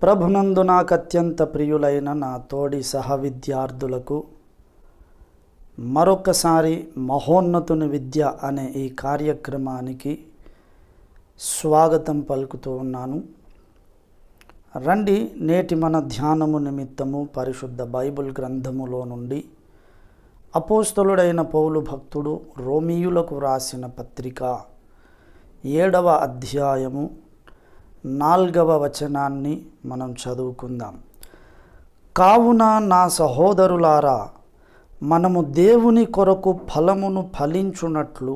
ప్రభునందు నాకు అత్యంత ప్రియులైన నా తోడి సహ విద్యార్థులకు మరొకసారి మహోన్నతుని విద్య అనే ఈ కార్యక్రమానికి స్వాగతం పలుకుతూ ఉన్నాను. రండి, నేటి మన ధ్యానము నిమిత్తము పరిశుద్ధ బైబిల్ గ్రంథములో నుండి అపోస్తలుడైన పౌలు భక్తుడు రోమీయులకు వ్రాసిన పత్రిక 7వ అధ్యాయము 4వ వచనాన్ని మనం చదువుకుందాం. కావున నా సహోదరులారా, మనము దేవుని కొరకు ఫలమును ఫలించునట్లు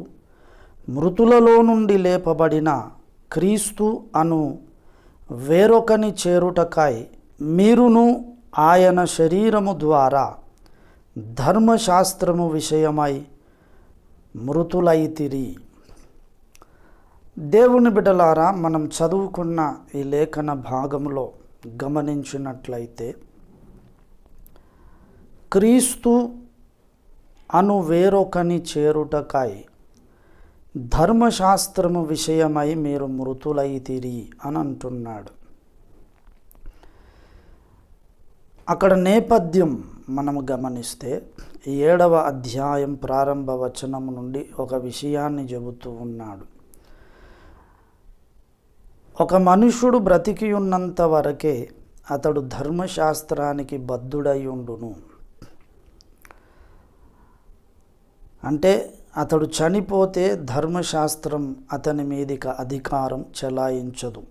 మృతులలో నుండి లేపబడిన క్రీస్తు అను వేరొకని చేరుటకై మీరును ఆయన శరీరము ద్వారా ధర్మశాస్త్రము విషయమై మృతులైతిరి. దేవుని బిడ్డలారా, మనం చదువుకున్న ఈ లేఖన భాగంలో గమనించినట్లయితే క్రీస్తు అను వేరొకని చేరుటకై ధర్మశాస్త్రము విషయమై మీరు మృతులైతిరి అని అంటున్నాడు. అక్కడ నేపథ్యం మనము గమనిస్తే 7వ అధ్యాయం ప్రారంభ వచనం నుండి ఒక విషయాన్ని చెబుతూ ఉన్నాడు. ఒక మనుషుడు బ్రతికి ఉన్నంత వరకే అతడు ధర్మశాస్త్రానికి బద్ధుడై ఉండును. అంటే అతడు చనిపోతే ధర్మశాస్త్రం అతని మీదికి అధికారం చెలాయించదు.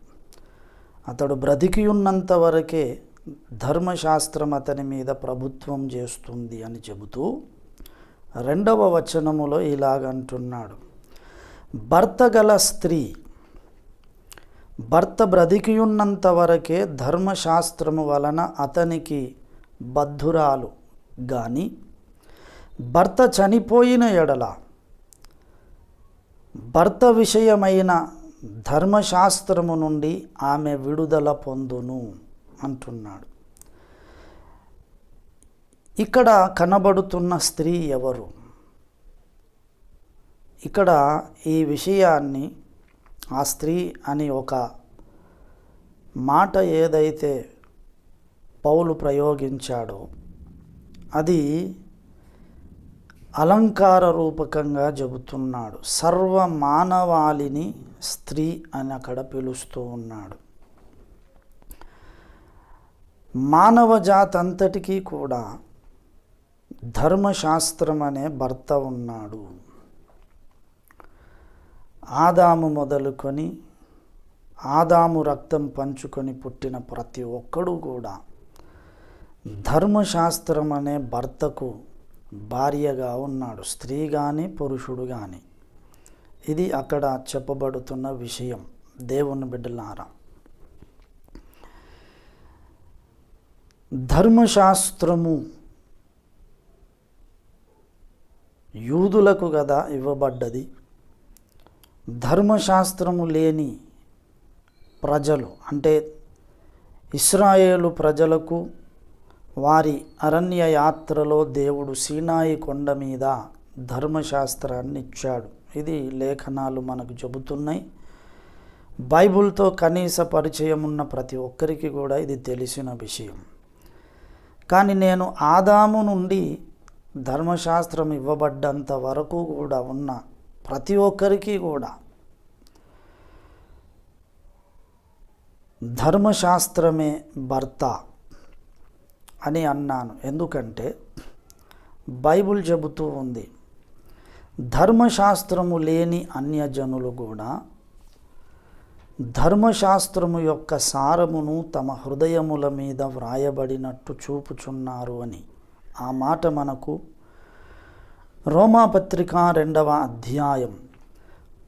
అతడు బ్రతికి ఉన్నంత వరకే ధర్మశాస్త్రం అతని మీద ప్రభుత్వం చేస్తుంది అని చెబుతూ 2వ వచనములో ఇలాగంటున్నాడు. భర్త గల స్త్రీ భర్త బ్రతికి ఉన్నంత వరకే ధర్మశాస్త్రము వలన అతనికి బద్ధురాలు గాని భర్త చనిపోయిన ఎడల భర్త విషయమైన ధర్మశాస్త్రము నుండి ఆమె విడుదల పొందును అంటున్నాడు. ఇక్కడ కనబడుతున్న స్త్రీ ఎవరు? ఇక్కడ ఈ విషయాన్ని ఆ స్త్రీ అని ఒక మాట ఏదైతే పౌలు ప్రయోగించాడో అది అలంకార రూపకంగా చెబుతున్నాడు. సర్వ మానవాళిని స్త్రీ అని అక్కడ పిలుస్తూ ఉన్నాడు. మానవ జాతి అంతటికీ కూడా ధర్మశాస్త్రం అనే భర్త ఉన్నాడు. ఆదాము మొదలుకొని ఆదాము రక్తం పంచుకొని పుట్టిన ప్రతి ఒక్కడు కూడా ధర్మశాస్త్రం అనే భర్తకు భార్యగా ఉన్నాడు, స్త్రీ కానీ పురుషుడు కానీ. ఇది అక్కడ చెప్పబడుతున్న విషయం. దేవుని బిడ్డలారా, ధర్మశాస్త్రము యూదులకు కదా ఇవ్వబడ్డది. ధర్మశాస్త్రము లేని ప్రజలు అంటే ఇశ్రాయేలు ప్రజలకు వారి అరణ్య యాత్రలో దేవుడు సీనాయి కొండ మీద ధర్మశాస్త్రాన్ని ఇచ్చాడు. ఇది లేఖనాలు మనకు చెబుతున్నాయి. బైబిల్తో కనీస పరిచయం ఉన్న ప్రతి ఒక్కరికి కూడా ఇది తెలిసిన విషయం. కానీ నేను ఆదాము నుండి ధర్మశాస్త్రం ఇవ్వబడ్డంత వరకు కూడా ఉన్న ప్రతి ఒక్కరికి కూడా ధర్మశాస్త్రమే భర్త అని అన్నాను. ఎందుకంటే బైబిల్ చెబుతూ ఉంది, ధర్మశాస్త్రము లేని అన్యజనులు కూడా ధర్మశాస్త్రము యొక్క సారమును తమ హృదయముల మీద వ్రాయబడినట్టు చూపుచున్నారు అని. ఆ మాట మనకు రోమాపత్రిక 2వ అధ్యాయం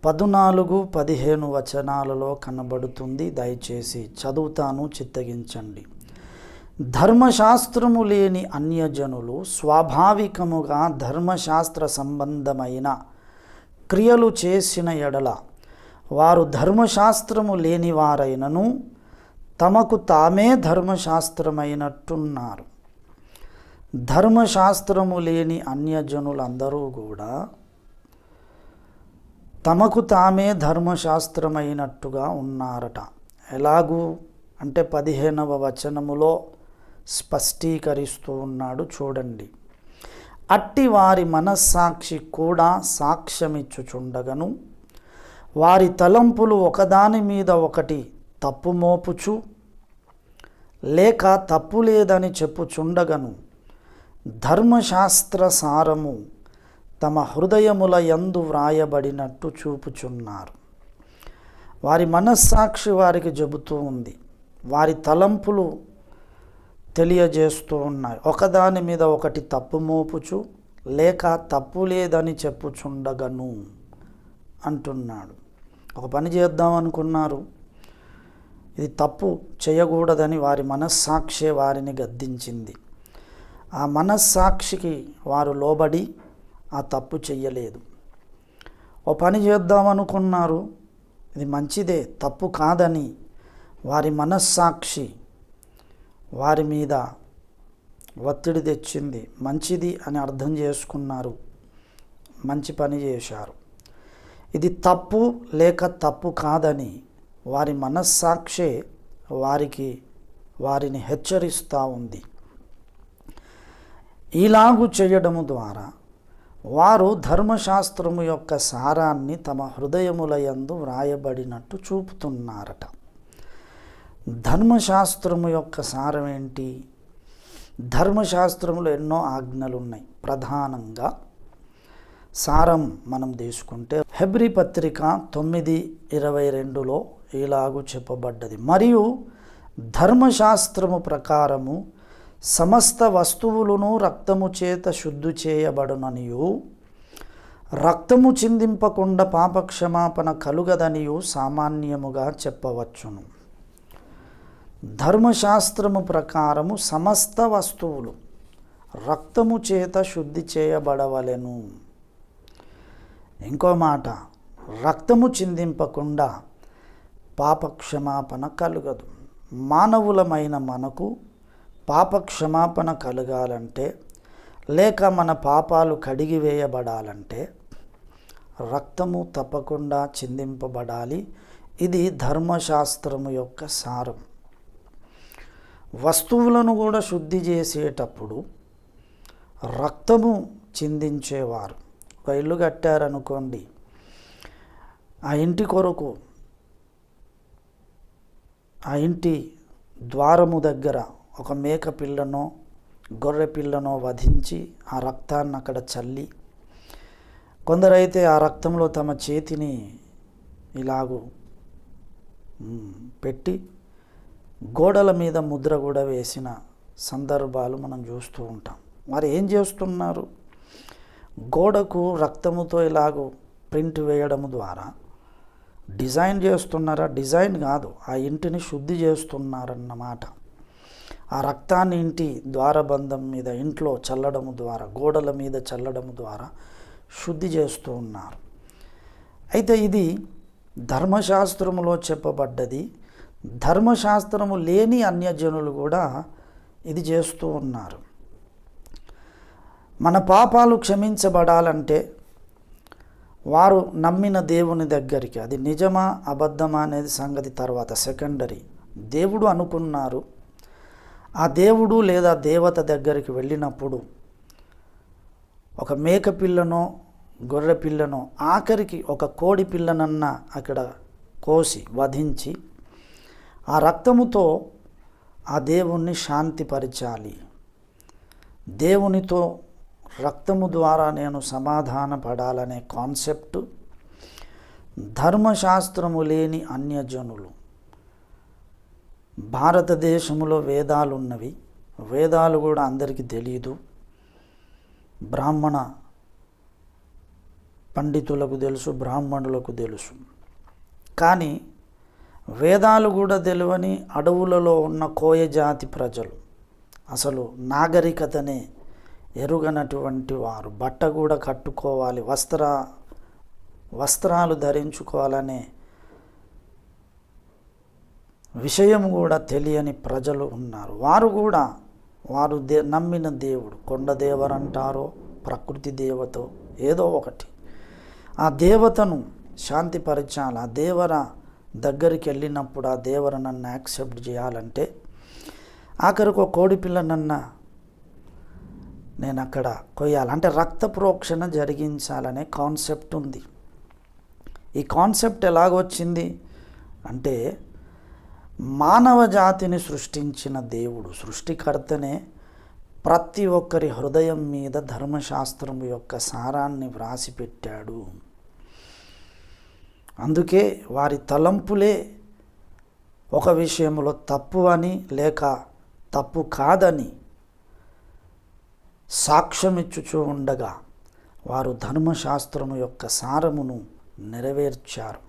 14-15 వచనాలలో కనబడుతుంది. దయచేసి చదువుతాను, చిత్తగించండి. ధర్మశాస్త్రము లేని అన్యజనులు స్వాభావికముగా ధర్మశాస్త్ర సంబంధమైన క్రియలు చేసిన ఎడల వారు ధర్మశాస్త్రము లేని వారైనను తమకు తామే ధర్మశాస్త్రమైనట్టున్నారు. ధర్మశాస్త్రము లేని అన్యజనులందరూ కూడా తమకు తామే ధర్మశాస్త్రమైనట్టుగా ఉన్నారట. ఎలాగూ అంటే 15వ వచనములో స్పష్టీకరిస్తూ ఉన్నాడు. చూడండి, అట్టి వారి మనస్సాక్షి కూడా సాక్ష్యమిచ్చుచుండగను వారి తలంపులు ఒకదాని మీద ఒకటి తప్పు మోపుచు లేక తప్పు లేదని చెప్పుచుండగను ధర్మశాస్త్ర సారము తమ హృదయముల యందు వ్రాయబడినట్టు చూపుచున్నారు. వారి మనస్సాక్షి వారికి చెబుతూ ఉంది, వారి తలంపులు తెలియజేస్తూ ఉన్నాయి. ఒకదాని మీద ఒకటి తప్పు మోపుచు లేక తప్పు లేదని చెప్పుచుండగను అంటున్నాడు. ఒక పని చేద్దాం అనుకున్నారు, ఇది తప్పు చేయకూడదని వారి మనస్సాక్షి వారిని గద్దించింది. ఆ మనస్సాక్షికి వారు లోబడి ఆ తప్పు చెయ్యలేదు. ఓ పని చేద్దామనుకున్నారు, ఇది మంచిదే తప్పు కాదని వారి మనస్సాక్షి వారి మీద ఒత్తిడి తెచ్చింది. మంచిది అని అర్థం చేసుకున్నారు, మంచి పని చేశారు. ఇది తప్పు లేక తప్పు కాదని వారి మనస్సాక్షే వారిని హెచ్చరిస్తూ ఉంది. ఇలాగు చేయడము ద్వారా వారు ధర్మశాస్త్రము యొక్క సారాన్ని తమ హృదయముల యందు వ్రాయబడినట్టు చూపుతున్నారట. ధర్మశాస్త్రము యొక్క సారం ఏంటి? ధర్మశాస్త్రములో ఎన్నో ఆజ్ఞలు ఉన్నాయి. ప్రధానంగా సారం మనం తీసుకుంటే హెబ్రీ పత్రిక 9:22లో ఇలాగూ చెప్పబడ్డది, మరియు ధర్మశాస్త్రము ప్రకారము సమస్త వస్తువులను రక్తము చేత శుద్ధి చేయబడుననియు రక్తము చిందింపకుండా పాపక్షమాపణ కలుగదనియు సామాన్యముగా చెప్పవచ్చును. ధర్మశాస్త్రము ప్రకారము సమస్త వస్తువులు రక్తము చేత శుద్ధి చేయబడవలెను. ఇంకో మాట, రక్తము చిందింపకుండా పాపక్షమాపణ కలుగదు. మానవులమైన మనకు పాపక్షమాపణ కలగాలంటే లేక మన పాపాలు కడిగివేయబడాలంటే రక్తము తప్పకుండా చిందింపబడాలి. ఇది ధర్మశాస్త్రము యొక్క సారం. వస్తువులను కూడా శుద్ధి చేసేటప్పుడు రక్తము చిందించేవారు. ఒక ఇల్లు కట్టారనుకోండి, ఆ ఇంటి కొరకు ఆ ఇంటి ద్వారము దగ్గర ఒక మేక పిల్లనో గొర్రె పిల్లనో వధించి ఆ రక్తాన్ని అక్కడ చల్లి, కొందరైతే ఆ రక్తంలో తమ చేతిని ఇలాగూ పెట్టి గోడల మీద ముద్ర కూడా వేసిన సందర్భాలు మనం చూస్తూ ఉంటాం. మరి ఏం చేస్తున్నారు? గోడకు రక్తముతో ఇలాగూ ప్రింట్ వేయడం ద్వారా డిజైన్ చేస్తున్నారా? డిజైన్ కాదు, ఆ ఇంటిని శుద్ధి చేస్తున్నారన్నమాట. ఆ రక్తాన్ని ఇంటి ద్వారబంధం మీద ఇంట్లో చల్లడము ద్వారా, గోడల మీద చల్లడము ద్వారా శుద్ధి చేస్తూ ఉన్నారు. అయితే ఇది ధర్మశాస్త్రములో చెప్పబడ్డది. ధర్మశాస్త్రము లేని అన్యజనులు కూడా ఇది చేస్తూ ఉన్నారు. మన పాపాలు క్షమించబడాలంటే వారు నమ్మిన దేవుని దగ్గరికి, అది నిజమా అబద్ధమా అనేది సంగతి తర్వాత సెకండరీ. దేవుడు అనుకున్నారు, ఆ దేవుడు లేదా దేవత దగ్గరికి వెళ్ళినప్పుడు ఒక మేక పిల్లనో గొర్రె పిల్లనో, ఆఖరికి ఒక కోడి పిల్లనన్నా అక్కడ కోసి వధించి ఆ రక్తముతో ఆ దేవుణ్ణి శాంతిపరచాలి. దేవునితో రక్తము ద్వారా నేను సమాధాన పడాలనే కాన్సెప్ట్ ధర్మశాస్త్రము లేని అన్యజనులు. భారతదేశంలో వేదాలు ఉన్నవి, వేదాలు కూడా అందరికీ తెలియదు. బ్రాహ్మణ పండితులకు తెలుసు, బ్రాహ్మణులకు తెలుసు. కానీ వేదాలు కూడా తెలియని అడవులలో ఉన్న కోయ జాతి ప్రజలు, అసలు నాగరికతనే ఎరుగనటువంటి వారు, బట్ట కూడా కట్టుకోవాలి, వస్త్రాలు ధరించుకోవాలనే విషయం కూడా తెలియని ప్రజలు ఉన్నారు. వారు నమ్మిన దేవుడు, కొండ దేవరంటారో ప్రకృతి దేవతో ఏదో ఒకటి, ఆ దేవతను శాంతిపరచాలి, ఆ దగ్గరికి వెళ్ళినప్పుడు ఆ దేవర నన్ను యాక్సెప్ట్ చేయాలంటే ఆఖరికి ఒక కోడి పిల్లనన్నా నేను అక్కడ కొయ్యాలి, అంటే రక్త ప్రోక్షణ జరిగించాలనే కాన్సెప్ట్ ఉంది. ఈ కాన్సెప్ట్ ఎలాగొచ్చింది అంటే మానవ జాతిని సృష్టించిన దేవుడు, సృష్టికర్తనే ప్రతి ఒక్కరి హృదయం మీద ధర్మశాస్త్రం యొక్క సారాన్ని వ్రాసి పెట్టాడు. అందుకే వారి తలంపులే ఒక విషయంలో తప్పు అని లేక తప్పు కాదని సాక్ష్యమిచ్చుచూ ఉండగా వారు ధర్మశాస్త్రము యొక్క సారమును నెరవేర్చారు.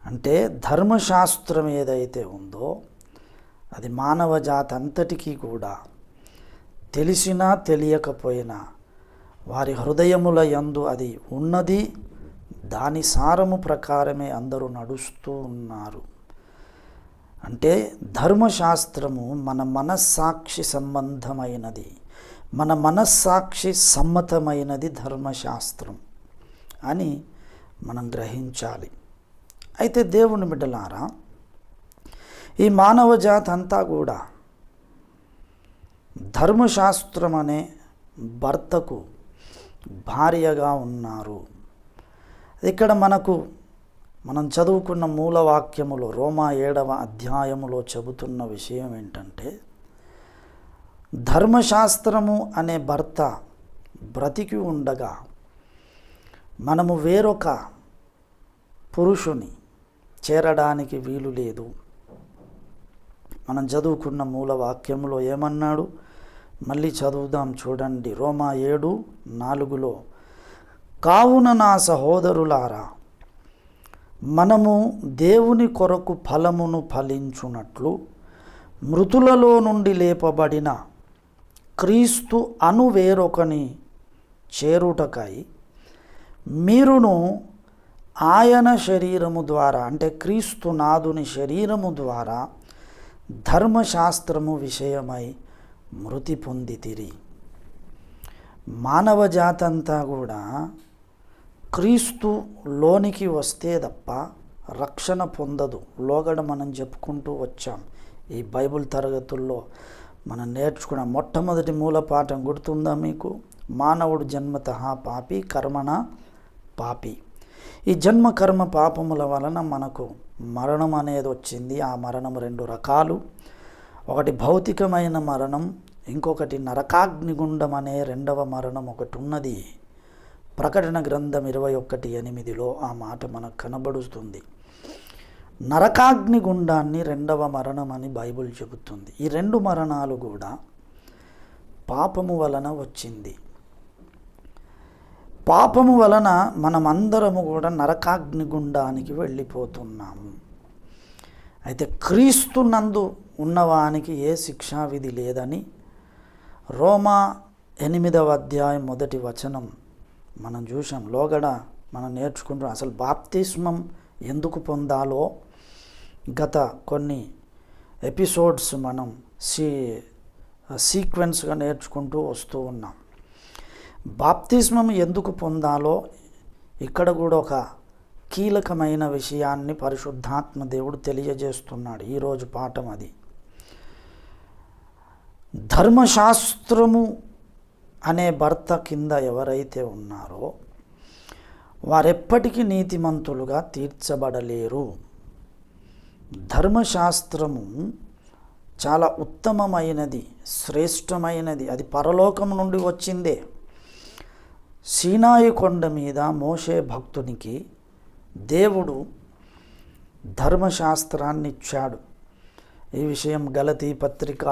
అంటే ధర్మశాస్త్రం ఏదైతే ఉందో అది మానవ జాతి అంతటికీ కూడా తెలిసినా తెలియకపోయినా వారి హృదయముల యందు అది ఉన్నది. దాని సారము ప్రకారమే అందరూ నడుస్తూ ఉన్నారు. అంటే ధర్మశాస్త్రము మన మనస్సాక్షి సంబంధమైనది, మన మనస్సాక్షి సమ్మతమైనది ధర్మశాస్త్రం అని మనం గ్రహించాలి. అయితే దేవుని బిడ్డలారా, ఈ మానవ జాతి అంతా కూడా ధర్మశాస్త్రం అనే భర్తకు భార్యగా ఉన్నారు. ఇక్కడ మనం చదువుకున్న మూలవాక్యములో రోమా 7వ అధ్యాయములో చెబుతున్న విషయం ఏంటంటే ధర్మశాస్త్రము అనే భర్త బ్రతికి ఉండగా మనము వేరొక పురుషుని చేరడానికి వీలు లేదు. మనం చదువుకున్న మూలవాక్యములో ఏమన్నాడు? మళ్ళీ చదువుదాం చూడండి. రోమా 7:4 కావున నా సహోదరులారా, మనము దేవుని కొరకు ఫలమును ఫలించునట్లు మృతులలో నుండి లేపబడిన క్రీస్తు అను వేరొకని చేరుటకై మీరును ఆయన శరీరము ద్వారా, అంటే క్రీస్తు నాదుని శరీరము ద్వారా ధర్మశాస్త్రము విషయమై మృతి పొందితిరి. మానవ జాతంతా కూడా క్రీస్తు లోనికి వస్తే తప్ప రక్షణ పొందదు. లోగడ మనం చెప్పుకుంటూ వచ్చాం. ఈ బైబిల్ తరగతుల్లో మనం నేర్చుకున్న మొట్టమొదటి మూలపాఠం గుర్తుందా మీకు? మానవుడు జన్మతః పాపి, కర్మణ పాపి. ఈ జన్మ కర్మ పాపముల వలన మనకు మరణం అనేది వచ్చింది. ఆ మరణం 2 రకాలు. ఒకటి భౌతికమైన మరణం, ఇంకొకటి నరకాగ్నిగుండం అనే 2వ మరణం ఒకటి ఉన్నది. ప్రకటన గ్రంథం 21:8 ఆ మాట మనకు కనబడుతుంది. నరకాగ్నిగుండాన్ని 2వ మరణం అని బైబిల్ చెబుతుంది. ఈ 2 మరణాలు కూడా పాపము వలన వచ్చింది. పాపము వలన మనమందరము కూడా నరకాగ్నిగుండానికి వెళ్ళిపోతున్నాము. అయితే క్రీస్తు నందు ఉన్నవానికి ఏ శిక్షావిధి లేదని రోమా 8వ అధ్యాయం 1వ వచనం మనం చూసాం. లోగడ మనం నేర్చుకుంటాం. అసలు బాప్తిస్మం ఎందుకు పొందాలో గత కొన్ని ఎపిసోడ్స్ మనం సీక్వెన్స్గా నేర్చుకుంటూ వస్తూ ఉన్నాం. బాప్తిస్మం ఎందుకు పొందాలో ఇక్కడ కూడా ఒక కీలకమైన విషయాన్ని పరిశుద్ధాత్మ దేవుడు తెలియజేస్తున్నాడు. ఈరోజు పాఠం అది. ధర్మశాస్త్రము అనే భర్త కింద ఎవరైతే ఉన్నారో వారెప్పటికీ నీతిమంతులుగా తీర్చబడలేరు. ధర్మశాస్త్రము చాలా ఉత్తమమైనది, శ్రేష్టమైనది. అది పరలోకం నుండి వచ్చిందే. సీనాయి కొండ మీద మోషే భక్తునికి దేవుడు ధర్మశాస్త్రాన్ని ఇచ్చాడు. ఈ విషయం గలతీ పత్రిక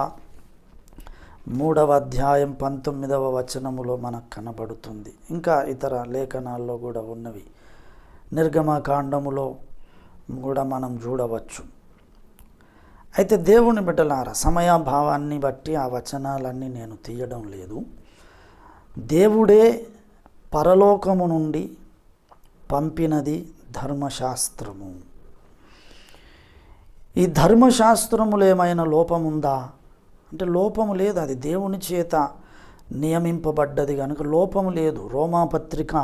3వ అధ్యాయం 19వ వచనములో మనకు కనబడుతుంది. ఇంకా ఇతర లేఖనాల్లో కూడా ఉన్నవి. నిర్గమకాండములో కూడా మనం చూడవచ్చు. అయితే దేవుని బిడ్డలారా, సమయాభావాన్ని బట్టి ఆ వచనాలన్నీ నేను తీయడం లేదు. దేవుడే పరలోకము నుండి పంపినది ధర్మశాస్త్రము. ఈ ధర్మశాస్త్రములో ఏమైనా లోపముందా అంటే లోపము లేదు. అది దేవుని చేత నియమింపబడ్డది కనుక లోపము లేదు. రోమాపత్రిక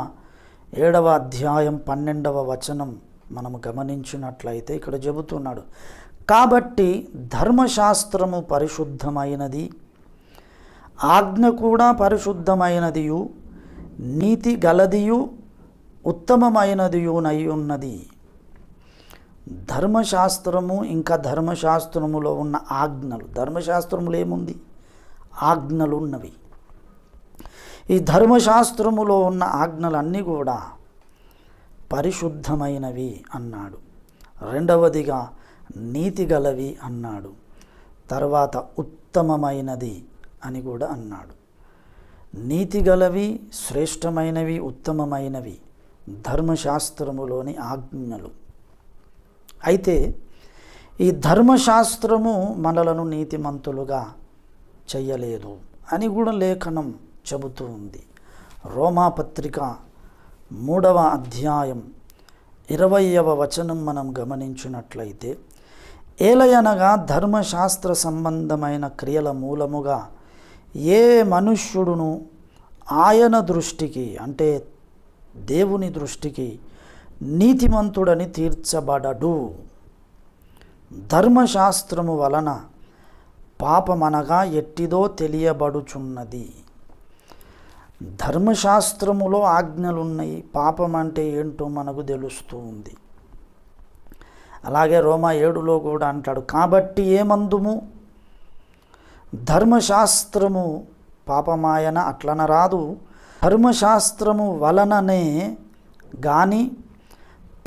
7వ అధ్యాయం 12వ వచనం మనము గమనించినట్లయితే ఇక్కడ చెబుతున్నాడు, కాబట్టి ధర్మశాస్త్రము పరిశుద్ధమైనది, ఆజ్ఞ కూడా పరిశుద్ధమైనదియు, నీతి గలదియు, ఉత్తమమైనదియునై ఉన్నది. ధర్మశాస్త్రము ఇంకా ధర్మశాస్త్రములో ఉన్న ఆజ్ఞలు, ధర్మశాస్త్రములో ఏముంది? ఆజ్ఞలు ఉన్నవి. ఈ ధర్మశాస్త్రములో ఉన్న ఆజ్ఞలన్నీ కూడా పరిశుద్ధమైనవి అన్నాడు. రెండవదిగా నీతి గలవి అన్నాడు. తర్వాత ఉత్తమమైనది అని కూడా అన్నాడు. నీతి గలవి, శ్రేష్టమైనవి, ఉత్తమమైనవి ధర్మశాస్త్రములోని ఆజ్ఞలు. అయితే ఈ ధర్మశాస్త్రము మనలను నీతిమంతులుగా చెయ్యలేదు అని కూడా లేఖనం చెబుతూ ఉంది. రోమాపత్రిక 3వ అధ్యాయం 20వ వచనం మనం గమనించినట్లయితే, ఏలయనగా ధర్మశాస్త్ర సంబంధమైన క్రియల మూలముగా ఏ మనుష్యుడును ఆయన దృష్టికి, అంటే దేవుని దృష్టికి నీతిమంతుడని తీర్చబడడు. ధర్మశాస్త్రము వలన పాపమనగా ఎట్టిదో తెలియబడుచున్నది. ధర్మశాస్త్రములో ఆజ్ఞలున్నాయి, పాపం అంటే ఏంటో మనకు తెలుస్తూ ఉంది. అలాగే రోమా 7లో కూడా అంటాడు, కాబట్టి ఏమందుము? ధర్మశాస్త్రము పాపమాయన అట్లనరాదు, ధర్మశాస్త్రము వలననే గాని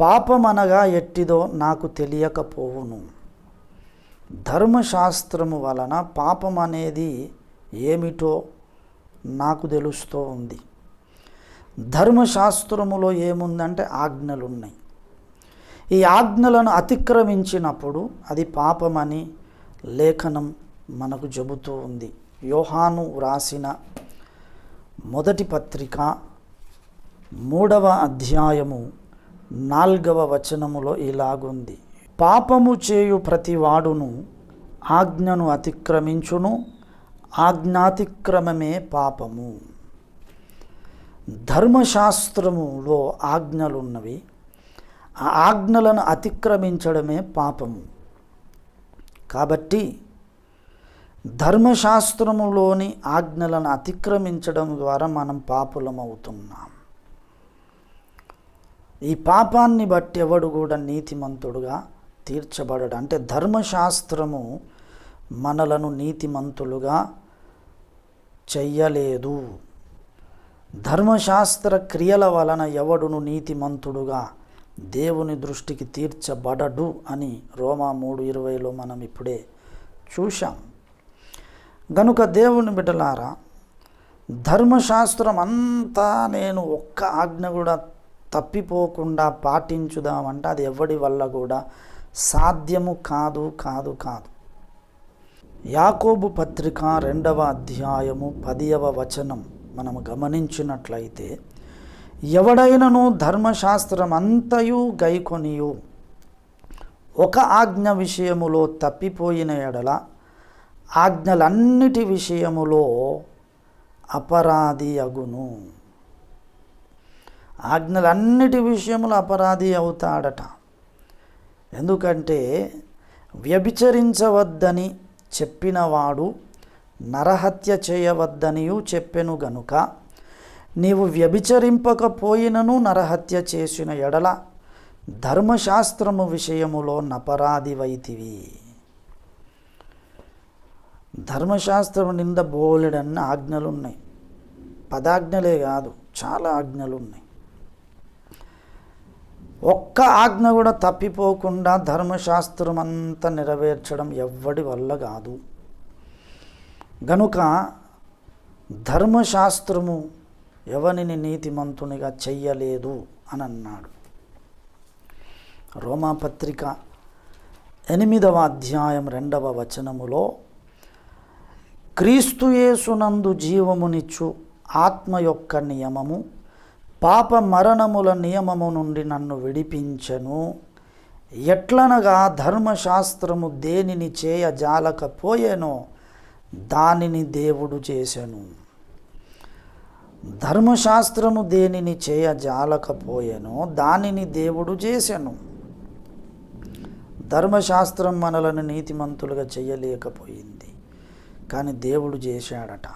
పాపమనగా ఎట్టిదో నాకు తెలియకపోవును. ధర్మశాస్త్రము వలన పాపం అనేది ఏమిటో నాకు తెలుస్తూ ఉంది. ధర్మశాస్త్రములో ఏముందంటే ఆజ్ఞలు ఉన్నాయి. ఈ ఆజ్ఞలను అతిక్రమించినప్పుడు అది పాపమని లేఖనం మనకు చెబుతూ ఉంది. యోహాను వ్రాసిన మొదటి పత్రిక 3వ అధ్యాయము 4వ వచనములో ఇలాగుంది, పాపము చేయు ప్రతివాడును ఆజ్ఞను అతిక్రమించును, ఆజ్ఞాతిక్రమమే పాపము. ధర్మశాస్త్రములో ఆజ్ఞలున్నవి, ఆ ఆజ్ఞలను అతిక్రమించడమే పాపము. కాబట్టి ధర్మశాస్త్రములోని ఆజ్ఞలను అతిక్రమించడం ద్వారా మనం పాపులమవుతున్నాం. ఈ పాపాన్ని బట్టి ఎవడు కూడా నీతిమంతుడుగా తీర్చబడడు. అంటే ధర్మశాస్త్రము మనలను నీతిమంతులుగా చెయ్యలేదు. ధర్మశాస్త్ర క్రియల వలన ఎవడును నీతిమంతుడుగా దేవుని దృష్టికి తీర్చబడడు అని రోమా 3:20లో మనం ఇప్పుడే చూశాం. గనుక దేవుని బిడ్డలారా, ధర్మశాస్త్రం అంతా నేను ఒక్క ఆజ్ఞ కూడా తప్పిపోకుండా పాటించుదామంటే అది ఎవడి వల్ల కూడా సాధ్యము కాదు కాదు కాదు. యాకోబు పత్రిక 2వ అధ్యాయము 10వ వచనం మనము గమనించినట్లయితే, ఎవడైనను ధర్మశాస్త్రం అంతయు గైకొనియు ఒక ఆజ్ఞ విషయములో తప్పిపోయిన ఎడల ఆజ్ఞలన్నిటి విషయములో అపరాధి అగును. ఆజ్ఞలన్నిటి విషయములో అపరాధి అవుతాడట. ఎందుకంటే వ్యభిచరించవద్దని చెప్పినవాడు నరహత్య చేయవద్దనియు చెప్పెను గనుక నీవు వ్యభిచరింపకపోయినను నరహత్య చేసిన ఎడల ధర్మశాస్త్రము విషయములో నపరాధివైతివి. ధర్మశాస్త్రం నింద బోలెడన్న ఆజ్ఞలు ఉన్నాయి. 10 ఆజ్ఞలే కాదు, చాలా ఆజ్ఞలు ఉన్నాయి. ఒక్క ఆజ్ఞ కూడా తప్పిపోకుండా ధర్మశాస్త్రం అంతా నెరవేర్చడం ఎవ్వడి వల్ల కాదు. గనుక ధర్మశాస్త్రము ఎవరిని నీతిమంతునిగా చెయ్యలేదు అని అన్నాడు. రోమాపత్రిక 8వ అధ్యాయం 2వ వచనములో, క్రీస్తు యేసునందు జీవమునిచ్చు ఆత్మ యొక్క నియమము పాప మరణముల నియమము నుండి నన్ను విడిపించెను. ఎట్లనగా ధర్మశాస్త్రము దేనిని చేయజాలకపోయేనో దానిని దేవుడు చేసెను. ధర్మశాస్త్రము దేనిని చేయజాలకపోయేనో దానిని దేవుడు చేసెను. ధర్మశాస్త్రం మనలను నీతిమంతులుగా చేయలేకపోయింది, కానీ దేవుడు చేశాడట.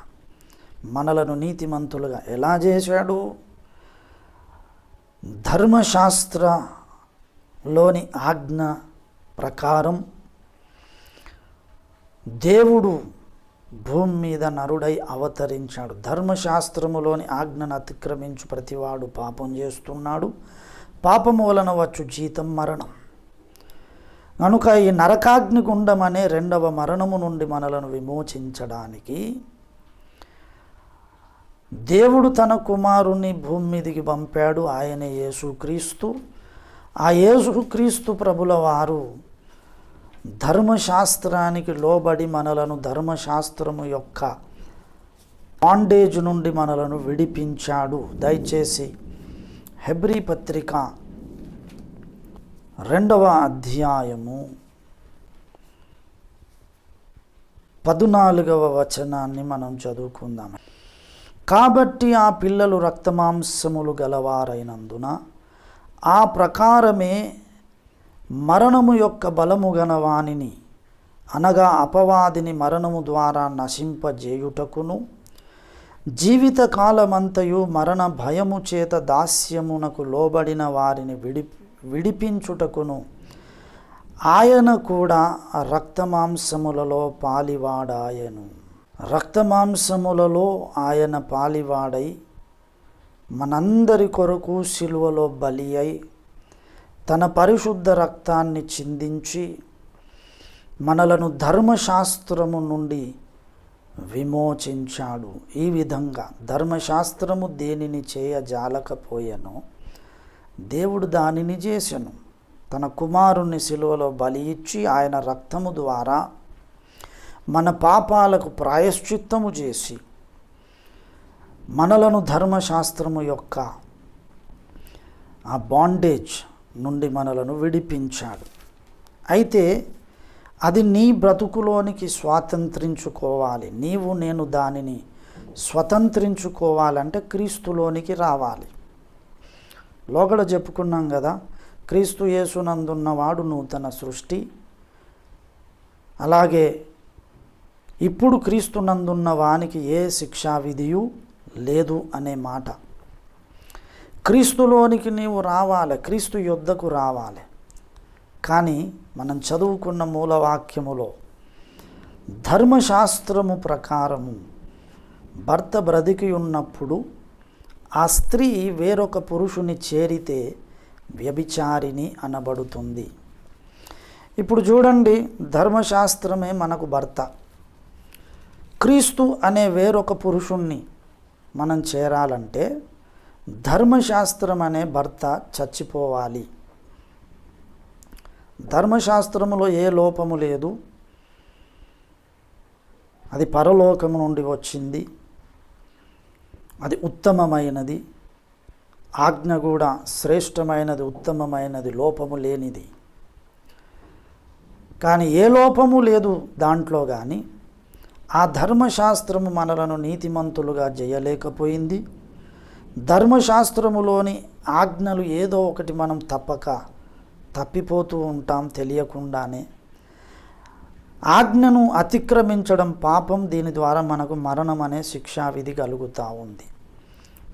మనలను నీతిమంతులుగా ఎలా చేశాడు? ధర్మశాస్త్రలోని ఆజ్ఞ ప్రకారం దేవుడు భూమి మీద నరుడై అవతరించాడు. ధర్మశాస్త్రములోని ఆజ్ఞను అతిక్రమించు ప్రతివాడు పాపం చేస్తున్నాడు, పాపము వలన వచ్చు జీతం మరణం. కనుక ఈ నరకాగ్ని గుండం అనే రెండవ మరణము నుండి మనలను విమోచించడానికి దేవుడు తన కుమారుని భూమి మీదికి పంపాడు. ఆయనే యేసుక్రీస్తు. ఆ యేసుక్రీస్తు ప్రభుల వారు ధర్మశాస్త్రానికి లోబడి మనలను ధర్మశాస్త్రము యొక్క బాండేజ్ నుండి మనలను విడిపించాడు. దయచేసి హెబ్రీ పత్రిక 2వ అధ్యాయము 14వ వచనాన్ని మనం చదువుకుందాం. కాబట్టి ఆ పిల్లలు రక్తమాంసములు గలవారైనందున ఆ ప్రకారమే మరణము యొక్క బలము గల వానిని, అనగా అపవాదిని మరణము ద్వారా నశింపజేయుటకును, జీవితకాలమంతయు మరణ భయము చేత దాస్యమునకు లోబడిన వారిని విడిపించుటకును ఆయన కూడా రక్తమాంసములలో పాలివాడాయను. రక్తమాంసములలో ఆయన పాలివాడై మనందరి కొరకు సిలువలో బలి అయి తన పరిశుద్ధ రక్తాన్ని చిందించి మనలను ధర్మశాస్త్రము నుండి విమోచించాడు. ఈ విధంగా ధర్మశాస్త్రము దేనిని చేయజాలకపోయెనో దేవుడు దానిని చేసెను. తన కుమారుణ్ణి సిలువలో బలి ఇచ్చి ఆయన రక్తము ద్వారా మన పాపాలకు ప్రాయశ్చిత్తము చేసి మనలను ధర్మశాస్త్రము యొక్క ఆ బాండేజ్ నుండి మనలను విడిపించాడు. అయితే అది నీ బ్రతుకులోనికి స్వాతంత్రించుకోవాలి. నీవు నేను దానిని స్వతంత్రించుకోవాలంటే క్రీస్తులోనికి రావాలి. లోగడ చెప్పుకున్నాం కదా, క్రీస్తు యేసునందున్నవాడు నూతన సృష్టి. అలాగే ఇప్పుడు క్రీస్తునందున్న వానికి ఏ శిక్షా విధియు లేదు అనే మాట. క్రీస్తులోనికి నీవు రావాలి, క్రీస్తు యొద్దకు రావాలి. కానీ మనం చదువుకున్న మూలవాక్యములో ధర్మశాస్త్రము ప్రకారము భర్త బ్రతికి ఉన్నప్పుడు ఆ స్త్రీ వేరొక పురుషుని చేరితే వ్యభిచారిణి అనబడుతుంది. ఇప్పుడు చూడండి, ధర్మశాస్త్రమే మనకు భర్త. క్రీస్తు అనే వేరొక పురుషుణ్ణి మనం చేరాలంటే ధర్మశాస్త్రం అనే భర్త చచ్చిపోవాలి. ధర్మశాస్త్రములో ఏ లోపము లేదు, అది పరలోకము నుండి వచ్చింది, అది ఉత్తమమైనది. ఆజ్ఞ కూడా శ్రేష్టమైనది, ఉత్తమమైనది, లోపము లేనిది. కానీ ఏ లోపము లేదు దాంట్లో. కానీ ఆ ధర్మశాస్త్రము మనలను నీతిమంతులుగా చేయలేకపోయింది. ధర్మశాస్త్రములోని ఆజ్ఞలు ఏదో ఒకటి మనం తప్పిపోతూ ఉంటాం తెలియకుండానే. ఆజ్ఞను అతిక్రమించడం పాపం. దీని ద్వారా మనకు మరణం అనే శిక్షా విధి కలుగుతూ ఉంది.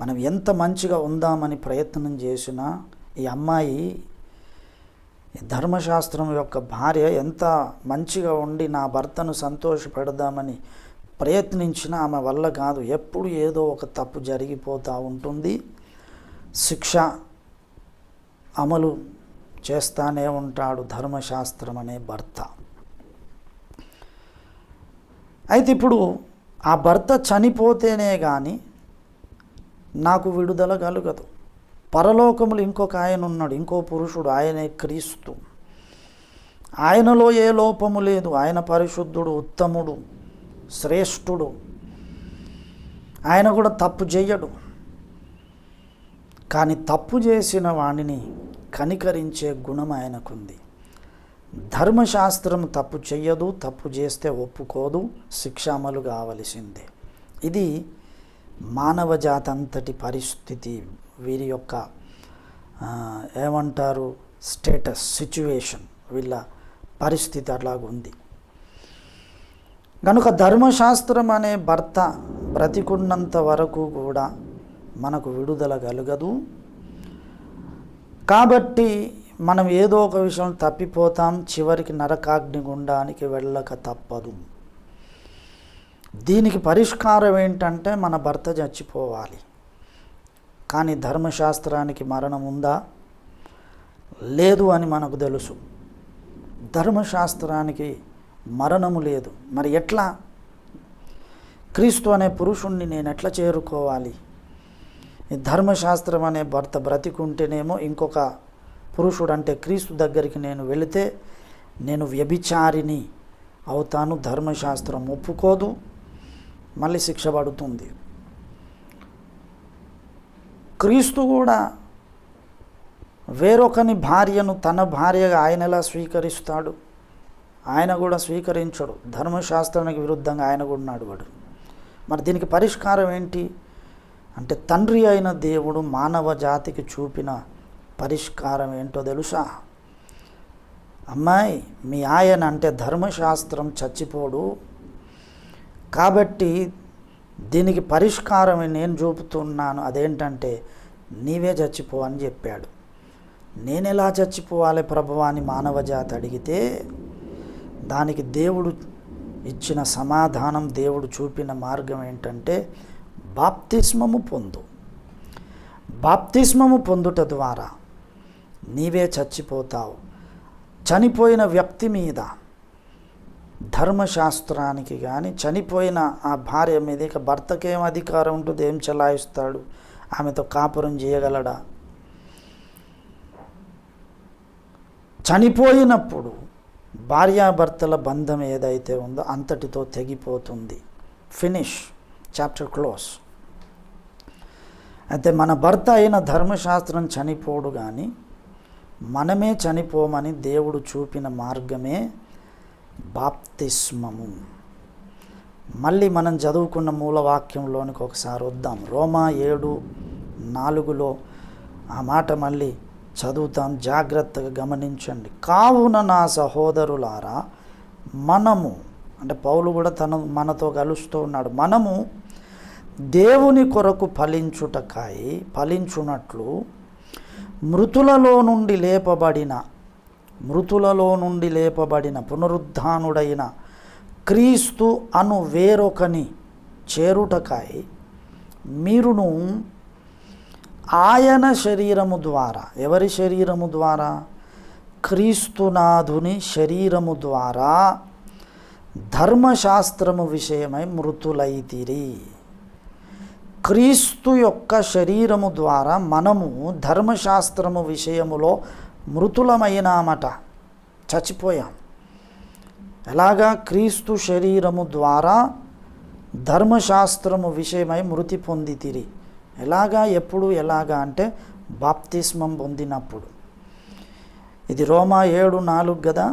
మనం ఎంత మంచిగా ఉందామని ప్రయత్నం చేసినా ఈ అమ్మాయి ధర్మశాస్త్రం యొక్క భార్య ఎంత మంచిగా ఉండి నా భర్తను సంతోషపెడదామని ప్రయత్నించినా ఆమె వల్ల కాదు. ఎప్పుడు ఏదో ఒక తప్పు జరిగిపోతూ ఉంటుంది. శిక్ష అమలు చేస్తానే ఉంటాడు ధర్మశాస్త్రం అనే భర్త. అయితే ఇప్పుడు ఆ భర్త చనిపోతేనే కానీ నాకు విడుదల కలుగదు. పరలోకములు ఇంకొక ఆయన ఉన్నాడు, ఇంకో పురుషుడు, ఆయనే క్రీస్తు. ఆయనలో ఏ లోపము లేదు. ఆయన పరిశుద్ధుడు, ఉత్తముడు, శ్రేష్ఠుడు. ఆయన కూడా తప్పు చేయడు. కానీ తప్పు చేసిన వాణిని కనికరించే గుణం ఆయనకుంది. ధర్మశాస్త్రం తప్పు చెయ్యదు, తప్పు చేస్తే ఒప్పుకోదు, శిక్ష అమలు కావలసిందే. ఇది మానవ జాతి అంతటి పరిస్థితి. వీరి యొక్క ఏమంటారు స్టేటస్, సిచ్యువేషన్, వీళ్ళ పరిస్థితి అలాగుంది. కనుక ధర్మశాస్త్రం అనే భర్త బ్రతికున్నంత వరకు కూడా మనకు విడుదల కలగదు. కాబట్టి మనం ఏదో ఒక విషయం తప్పిపోతాం, చివరికి నరకాగ్ని గుండానికి వెళ్ళక తప్పదు. దీనికి పరిష్కారం ఏంటంటే మన భర్త చచ్చిపోవాలి. కానీ ధర్మశాస్త్రానికి మరణం ఉందా? లేదు అని మనకు తెలుసు. ధర్మశాస్త్రానికి మరణము లేదు. మరి ఎట్లా? క్రీస్తు అనే పురుషుణ్ణి నేను ఎట్లా చేరుకోవాలి? ఈ ధర్మశాస్త్రం అనే భర్త బ్రతికుంటేనేమో ఇంకొక పురుషుడు అంటే క్రీస్తు దగ్గరికి నేను వెళితే నేను వ్యభిచారిని అవుతాను, ధర్మశాస్త్రం ఒప్పుకోదు, మళ్ళీ శిక్ష పడుతుంది. క్రీస్తు కూడా వేరొకని భార్యను తన భార్యగా ఆయన ఎలా స్వీకరిస్తాడు? ఆయన కూడా స్వీకరించడు. ధర్మశాస్త్రానికి విరుద్ధంగా ఆయన కూడా నడవడు. మరి దీనికి పరిష్కారం ఏంటి అంటే తండ్రి అయిన దేవుడు మానవ జాతికి చూపిన పరిష్కారం ఏంటో తెలుసా? అమ్మాయి, మీ ఆయన అంటే ధర్మశాస్త్రం చచ్చిపోడు, కాబట్టి దీనికి పరిష్కారం నేను చూపుతున్నాను. అదేంటంటే నీవే చచ్చిపో అని చెప్పాడు. నేను ఎలా చచ్చిపోవాలి ప్రభువా అని మానవ జాతి అడిగితే దానికి దేవుడు ఇచ్చిన సమాధానం, దేవుడు చూపిన మార్గం ఏంటంటే బాప్తిస్మము పొందు. బాప్తిస్మము పొందుట ద్వారా నీవే చచ్చిపోతావు. చనిపోయిన వ్యక్తి మీద ధర్మశాస్త్రానికి కానీ చనిపోయిన ఆ భార్య మీద ఇక భర్తకేం అధికారం ఉంటుంది? ఏం చలాయిస్తాడు? ఆమెతో కాపురం చేయగలడా? చనిపోయినప్పుడు భార్యాభర్తల బంధం ఏదైతే ఉందో అంతటితో తెగిపోతుంది. Finish, chapter close. అయితే మన భర్త అయిన ధర్మశాస్త్రం చనిపోడు, కానీ మనమే చనిపోమని దేవుడు చూపిన మార్గమే బాప్తిస్మము. మళ్ళీ మనం చదువుకున్న మూలవాక్యంలోనికి ఒకసారి వద్దాం. రోమా 7:4 ఆ మాట మళ్ళీ చదువుతాం, జాగ్రత్తగా గమనించండి. కావున నా సహోదరులారా, మనము అంటే పౌలు కూడా మనతో కలుస్తూ ఉన్నాడు. మనము దేవుని కొరకు ఫలించునట్లు మృతులలో నుండి లేపబడిన పునరుద్ధానుడైన క్రీస్తు అను వేరొకని చేరుటకై మీరును ఆయన శరీరము ద్వారా, ఎవరి శరీరము ద్వారా? క్రీస్తునాథుని శరీరము ద్వారా ధర్మశాస్త్రము విషయమై మృతులైతిరి. క్రీస్తు యొక్క శరీరము ద్వారా మనము ధర్మశాస్త్రము విషయములో మృతులమైనామట, చచ్చిపోయాం. ఎలాగా? క్రీస్తు శరీరము ద్వారా ధర్మశాస్త్రము విషయమై మృతి పొందితిరి. ఎలాగా? ఎప్పుడు? ఎలాగా అంటే బాప్తిస్మం పొందినప్పుడు. ఇది రోమా 7:4 కదా.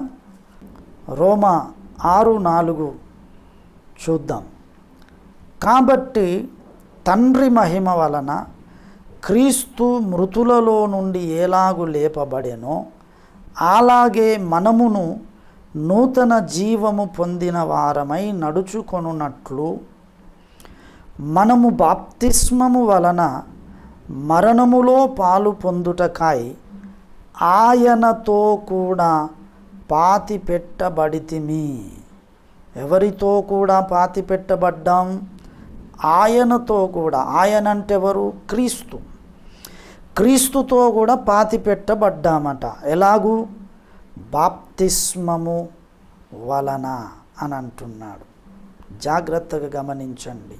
రోమా 6:4 చూద్దాం. కాబట్టి తండ్రి మహిమ వలన క్రీస్తు మృతులలో నుండి ఎలాగు లేపబడెనో అలాగే మనమును నూతన జీవము పొందిన వారమై నడుచుకొనున్నట్లు మనము బాప్తిస్మము వలన మరణములో పాలు పొందుటకై ఆయనతో కూడా పాతి పెట్టబడితిమి. ఎవరితో కూడా పాతి పెట్టబడ్డాం? ఆయనతో కూడా. ఆయన అంటే ఎవరు? క్రీస్తు. క్రీస్తుతో కూడా పాతి పెట్టబడ్డామట. ఎలాగూ? బాప్తిస్మము వలన అని అంటున్నాడు. జాగ్రత్తగా గమనించండి.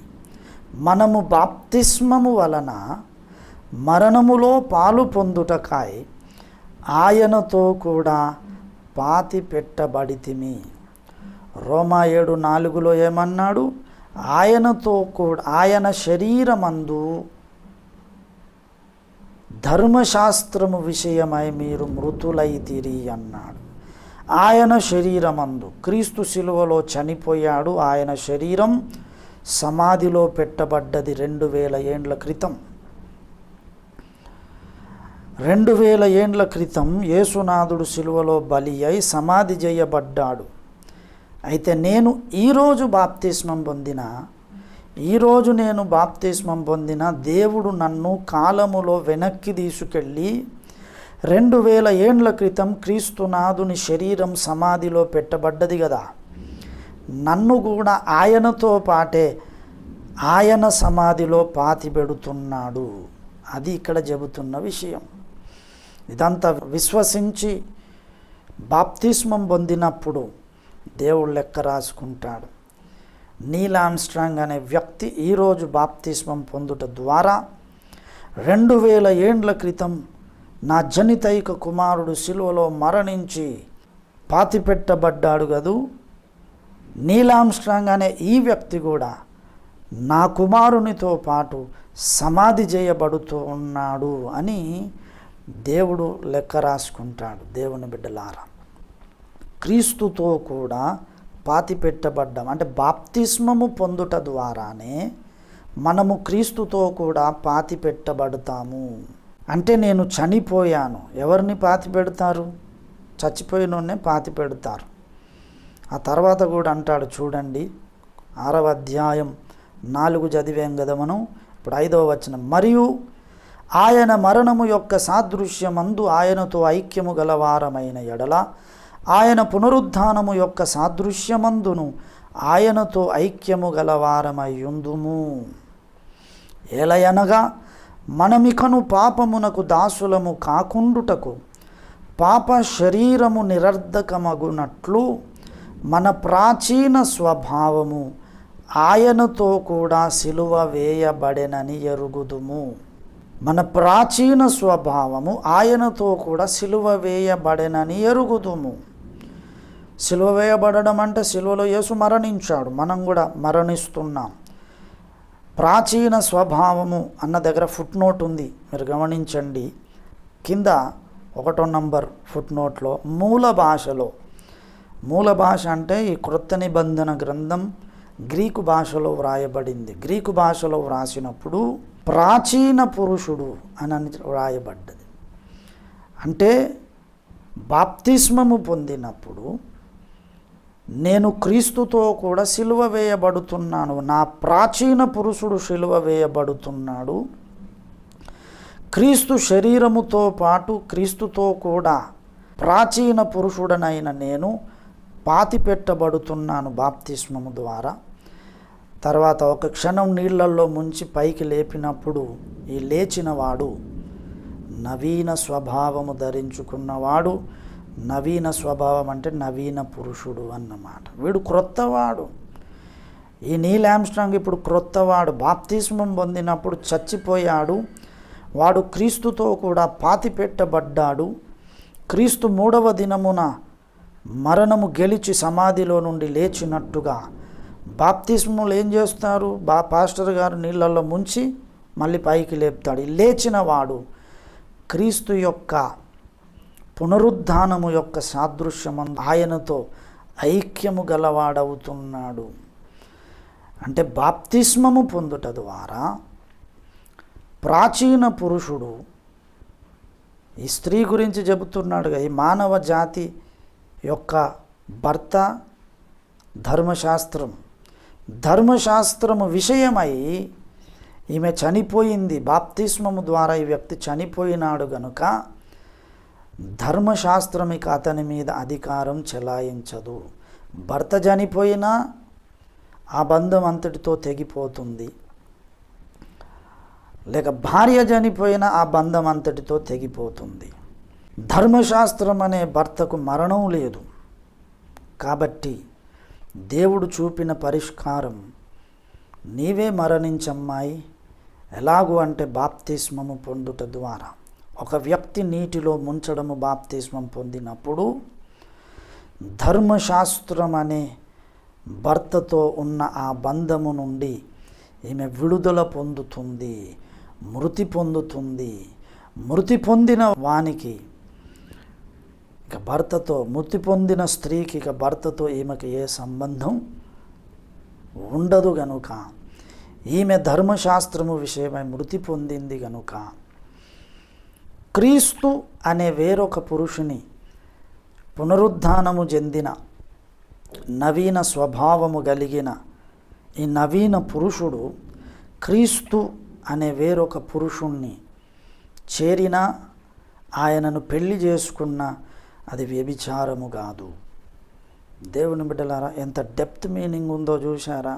మనము బాప్తిస్మము వలన మరణములో పాలు పొందుటకై ఆయనతో కూడా పాతి పెట్టబడితిమి. రోమా 7:4 ఏమన్నాడు? ఆయనతో కూడా, ఆయన శరీరమందు ధర్మశాస్త్రము విషయమై మీరు మృతులైతిరి అన్నాడు. ఆయన శరీరమందు, క్రీస్తు శిలువలో చనిపోయాడు. ఆయన శరీరం సమాధిలో పెట్టబడ్డది 2000 ఏండ్ల క్రితం. 2000 ఏండ్ల క్రితం యేసునాథుడు సిలువలో బలి అయి సమాధి చేయబడ్డాడు. అయితే నేను ఈరోజు బాప్తిస్మం పొందిన దేవుడు నన్ను కాలములో వెనక్కి తీసుకెళ్ళి 2000 ఏండ్ల క్రితం క్రీస్తునాథుని శరీరం సమాధిలో పెట్టబడ్డది కదా, నన్ను కూడా ఆయనతో పాటే ఆయన సమాధిలో పాతిపెడుతున్నాడు. అది ఇక్కడ చెబుతున్న విషయం. ఇదంతా విశ్వసించి బాప్తిస్మం పొందినప్పుడు దేవుడు లెక్క రాసుకుంటాడు. నీల్ ఆర్మ్స్ట్రాంగ్ అనే వ్యక్తి ఈరోజు బాప్తిస్మం పొందుట ద్వారా 2000 ఏండ్ల క్రితం నా జనితైక కుమారుడు సిలువలో మరణించి పాతిపెట్టబడ్డాడు కదూ, నీల్ ఆర్మ్స్ట్రాంగ్ అనే ఈ వ్యక్తి కూడా నా కుమారునితో పాటు సమాధి చేయబడుతూ ఉన్నాడు అని దేవుడు లెక్క రాసుకుంటాడు. దేవుని బిడ్డలారా, క్రీస్తుతో కూడా పాతిపెట్టబడ్డాం. అంటే బాప్తిస్మము పొందుట ద్వారానే మనము క్రీస్తుతో కూడా పాతిపెట్టబడతాము. అంటే నేను చనిపోయాను, ఎవరిని పాతిపెడతారు? చచ్చిపోయినోనే పాతిపెడతారు. ఆ తర్వాత కూడా అంటాడు చూడండి, 6వ అధ్యాయం 4 చదివాం కదా మనం. ఇప్పుడు 5వ వచనం, మరియు ఆయన మరణము యొక్క సాదృశ్యమందు ఆయనతో ఐక్యము గలవారమైన ఎడల ఆయన పునరుద్ధానము యొక్క సాదృశ్యమందును ఆయనతో ఐక్యము గలవారమయ్యుందుము. ఏలయనగా మనమికను పాపమునకు దాసులము కాకుండుటకు పాప శరీరము నిరర్ధకమగునట్లు మన ప్రాచీన స్వభావము ఆయనతో కూడా సిలువ వేయబడెనని ఎరుగుదుము. మన ప్రాచీన స్వభావము ఆయనతో కూడా సిలువ వేయబడెనని ఎరుగుదుము. సిలువ వేయబడడం అంటే సిలువలో యేసు మరణించాడు, మనం కూడా మరణిస్తున్నాం. ప్రాచీన స్వభావము అన్న దగ్గర ఫుట్ నోట్ ఉంది, మీరు గమనించండి. కింద 1వ నంబర్ ఫుట్ నోట్లో మూల భాష అంటే ఈ క్రొత్త నిబంధన గ్రంథం గ్రీకు భాషలో వ్రాయబడింది. గ్రీకు భాషలో వ్రాసినప్పుడు ప్రాచీన పురుషుడు అని వ్రాయబడ్డది. అంటే బాప్తిస్మము పొందినప్పుడు నేను క్రీస్తుతో కూడా సిలువ వేయబడుతున్నాను, నా ప్రాచీన పురుషుడు సిలువ వేయబడుతున్నాడు. క్రీస్తు శరీరముతో పాటు క్రీస్తుతో కూడా ప్రాచీన పురుషుడనైన నేను పాతిపెట్టబడుతున్నాను బాప్తిస్మము ద్వారా. తర్వాత ఒక క్షణం నీళ్లలో ముంచి పైకి లేపినప్పుడు ఈ లేచినవాడు నవీన స్వభావము ధరించుకున్నవాడు. నవీన స్వభావం అంటే నవీన పురుషుడు అన్నమాట. వీడు క్రొత్తవాడు. ఈ నీల్ ఆర్మ్స్ట్రాంగ్ ఇప్పుడు క్రొత్తవాడు. బాప్తిస్మం పొందినప్పుడు చచ్చిపోయాడు, వాడు క్రీస్తుతో కూడా పాతిపెట్టబడ్డాడు. క్రీస్తు 3వ దినమున మరణము గెలిచి సమాధిలో నుండి లేచినట్టుగా బాప్తిస్మములు ఏం చేస్తారు? పాస్టర్ గారు నీళ్ళల్లో ముంచి మళ్ళీ పైకి లేపుతాడు. లేచిన వాడు క్రీస్తు యొక్క పునరుద్ధానము యొక్క సాదృశ్యమందు ఆయనతో ఐక్యము గలవాడవుతున్నాడు. అంటే బాప్తిస్మము పొందుట ద్వారా ప్రాచీన పురుషుడు, ఈ స్త్రీ గురించి చెబుతున్నాడుగా, ఈ మానవ జాతి యొక్క భర్త ధర్మశాస్త్రము విషయమై ఈమె చనిపోయింది. బాప్తిస్మము ద్వారా ఈ వ్యక్తి చనిపోయినాడు గనుక ధర్మశాస్త్రం ఇక అతని మీద అధికారం చెలాయించదు. భర్త చనిపోయినా ఆ బంధం అంతటితో తెగిపోతుంది, లేక భార్య చనిపోయినా ఆ బంధం అంతటితో తెగిపోతుంది. ధర్మశాస్త్రం అనే భర్తకు మరణం లేదు. కాబట్టి దేవుడు చూపిన పరిష్కారం, నీవే మరణించమ్మాయి. ఎలాగూ అంటే బాప్తిస్మము పొందుట ద్వారా. ఒక వ్యక్తి నీటిలో ముంచడము బాప్తిస్మం పొందినప్పుడు ధర్మశాస్త్రం అనే భర్తతో ఉన్న ఆ బంధము నుండి ఈమె విడుదల పొందుతుంది, మృతి పొందుతుంది. మృతి పొందిన వానికి ఇక భర్తతో, మృతి పొందిన స్త్రీకి ఇక భర్తతో ఈమెకి ఏ సంబంధం ఉండదు గనుక, ఈమె ధర్మశాస్త్రము విషయమై మృతి పొందింది గనుక క్రీస్తు అనే వేరొక పురుషుని పునరుద్ధానము చెందిన నవీన స్వభావము కలిగిన ఈ నవీన పురుషుడు క్రీస్తు అనే వేరొక పురుషుణ్ణి చేరిన, ఆయనను పెళ్లి చేసుకున్న అది వ్యభిచారము కాదు. దేవుని బిడ్డలారా, ఎంత డెప్త్ మీనింగ్ ఉందో చూశారా?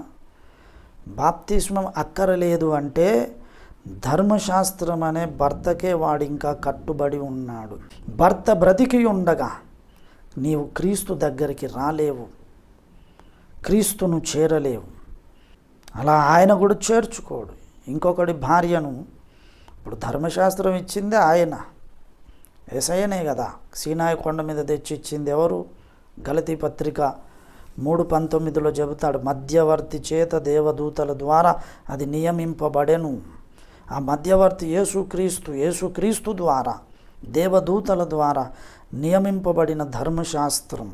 బాప్తిస్మం అక్కరలేదు అంటే ధర్మశాస్త్రం అనే భర్తకే వాడు ఇంకా కట్టుబడి ఉన్నాడు. భర్త బ్రతికి ఉండగా నీవు క్రీస్తు దగ్గరికి రాలేవు, క్రీస్తును చేరలేవు. అలా ఆయన కూడా చేర్చుకోడు. ఇంకొకటి భార్యను, ఇప్పుడు ధర్మశాస్త్రం ఇచ్చిందే ఆయన, యేసయ్యనే కదా. సీనాయి కొండ మీద తెచ్చి ఇచ్చింది ఎవరు? గలతీ పత్రిక 3:19 చెబుతాడు, మధ్యవర్తి చేత దేవదూతల ద్వారా అది నియమింపబడెను. ఆ మధ్యవర్తి యేసుక్రీస్తు, యేసుక్రీస్తు ద్వారా దేవదూతల ద్వారా నియమింపబడిన ధర్మశాస్త్రం.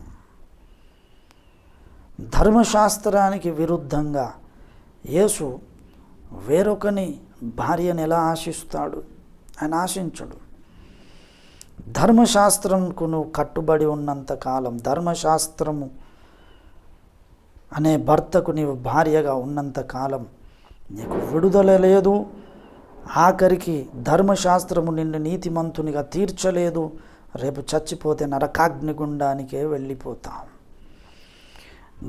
ధర్మశాస్త్రానికి విరుద్ధంగా యేసు వేరొకని భార్యను ఎలా ఆశిస్తాడు? ఆయన ఆశించడు. ధర్మశాస్త్రంకు నువ్వు కట్టుబడి ఉన్నంతకాలం, ధర్మశాస్త్రము అనే భర్తకు నీవు భార్యగా ఉన్నంతకాలం నీకు విడుదల లేదు. ఆఖరికి ధర్మశాస్త్రము నిన్ను నీతిమంతునిగా తీర్చలేదు. రేపు చచ్చిపోతే నరకాగ్నిగుండానికే వెళ్ళిపోతాం.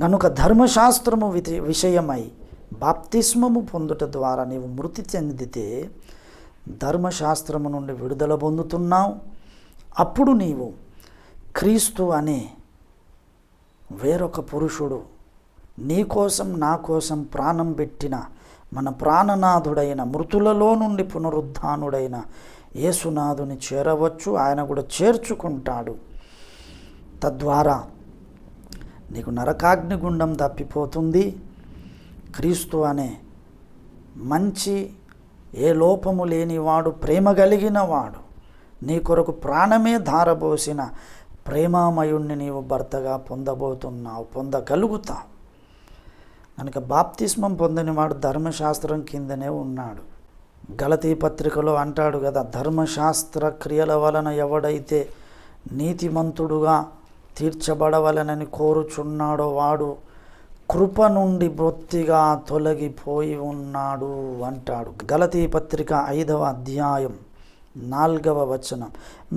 గనుక ధర్మశాస్త్రము విషయమై బాప్తిస్మము పొందుట ద్వారా నీవు మృతి చెందితే ధర్మశాస్త్రము నుండి విడుదల పొందుతున్నావు. అప్పుడు నీవు క్రీస్తు అనే వేరొక పురుషుడు, నీ కోసం నా కోసం ప్రాణం పెట్టిన మన ప్రాణనాథుడైన, మృతులలో నుండి పునరుద్ధానుడైన యేసునాథుని చేరవచ్చు. ఆయన కూడా చేర్చుకుంటాడు. తద్వారా నీకు నరకాగ్నిగుండం తప్పిపోతుంది. క్రీస్తు అనే మంచి, ఏ లోపము లేనివాడు, ప్రేమ కలిగిన వాడు, నీ కొరకు ప్రాణమే ధారబోసిన ప్రేమామయుణ్ణి నీవు భర్తగా పొందబోతున్నావు, పొందగలుగుతావు. కనుక బాప్తిస్మం పొందినవాడు ధర్మశాస్త్రం కిందనే ఉన్నాడు. గలతీ పత్రికలో అంటాడు కదా, ధర్మశాస్త్ర క్రియల వలన ఎవడైతే నీతిమంతుడుగా తీర్చబడవలనని కోరుచున్నాడో వాడు కృప నుండి బొత్తిగా తొలగిపోయి ఉన్నాడు అంటాడు. గలతీ పత్రిక 5వ అధ్యాయం 4వ వచనం,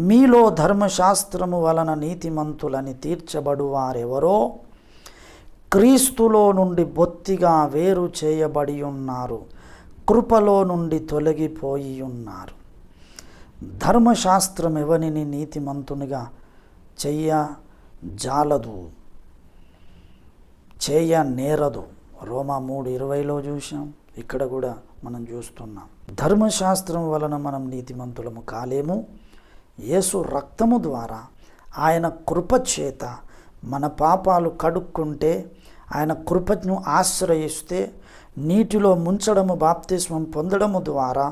మీలో ధర్మశాస్త్రము వలన నీతిమంతులని తీర్చబడు వారెవరో క్రీస్తులో నుండి బొత్తిగా వేరు చేయబడి ఉన్నారు, కృపలో నుండి తొలగిపోయి ఉన్నారు. ధర్మశాస్త్రం ఎవరిని నీతిమంతునిగా చెయ్యజాలదు, నేరదు. రోమా 3:20 చూసాం, ఇక్కడ కూడా మనం చూస్తున్నాం. ధర్మశాస్త్రం వలన మనం నీతిమంతులము కాలేము. యేసు రక్తము ద్వారా, ఆయన కృప చేత మన పాపాలు కడుక్కుంటే, ఆయన కృపను ఆశ్రయిస్తే, నీటిలో ముంచడము, బాప్తిస్మం పొందడము ద్వారా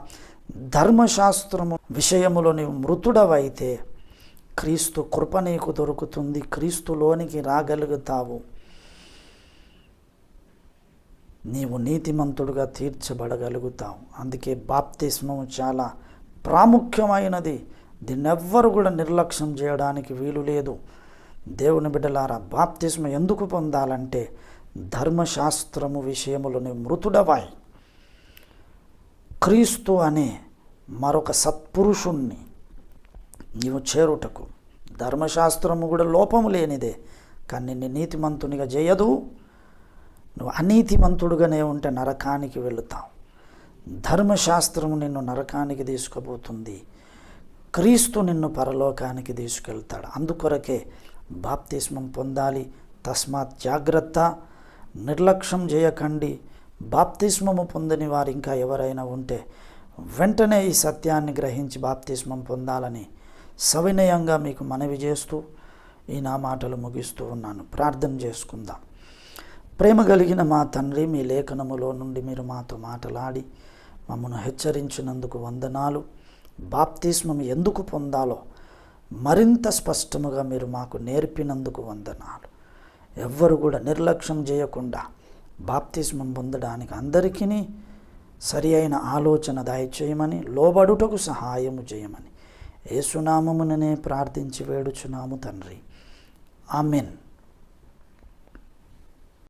ధర్మశాస్త్రము విషయములో నీవు మృతుడవైతే క్రీస్తు కృప నీకు దొరుకుతుంది. క్రీస్తులోనికి రాగలుగుతావు. నీవు నీతిమంతుడుగా తీర్చబడగలుగుతావు. అందుకే బాప్తిస్మము చాలా ప్రాముఖ్యమైనది. దీన్నెవ్వరు కూడా నిర్లక్ష్యం చేయడానికి వీలు లేదు. దేవుని బిడ్డలారా, బాప్తిస్మం ఎందుకు పొందాలంటే ధర్మశాస్త్రము విషయములోని మృతుడవాయి క్రీస్తు అనే మరొక సత్పురుషుణ్ణి నీవు చేరుటకు. ధర్మశాస్త్రము కూడా లోపము లేనిదే, కానీ నిన్ను నీతిమంతునిగా చేయదు. నువ్వు అనీతిమంతుడుగానే ఉంటే నరకానికి వెళుతావు. ధర్మశాస్త్రము నిన్ను నరకానికి తీసుకుపోతుంది, క్రీస్తు నిన్ను పరలోకానికి తీసుకెళ్తాడు. అందుకొరకే బాప్తిస్మం పొందాలి. తస్మాత్ జాగ్రత్త, నిర్లక్ష్యం చేయకండి. బాప్తిస్మము పొందని వారు ఇంకా ఎవరైనా ఉంటే వెంటనే ఈ సత్యాన్ని గ్రహించి బాప్తిస్మం పొందాలని సవినయంగా మీకు మనవి చేస్తూ ఈ నా మాటలు ముగిస్తూ ఉన్నాను. ప్రార్థన చేసుకుందాం. ప్రేమ కలిగిన మా తండ్రి, మీ లేఖనములో నుండి మీరు మాతో మాట్లాడి మమ్మను హెచ్చరించినందుకు వందనాలు. బాప్తిస్మం ఎందుకు పొందాలో మరింత స్పష్టముగా మీరు మాకు నేర్పినందుకు వందనాలు. ఎవ్వరు కూడా నిర్లక్ష్యం చేయకుండా బాప్తిస్మం పొందడానికి అందరికీ సరి అయిన ఆలోచన దయచేయమని, లోబడుటకు సహాయము చేయమని యేసునామముననే ప్రార్థించి వేడుచున్నాము తండ్రి. ఆమెన్.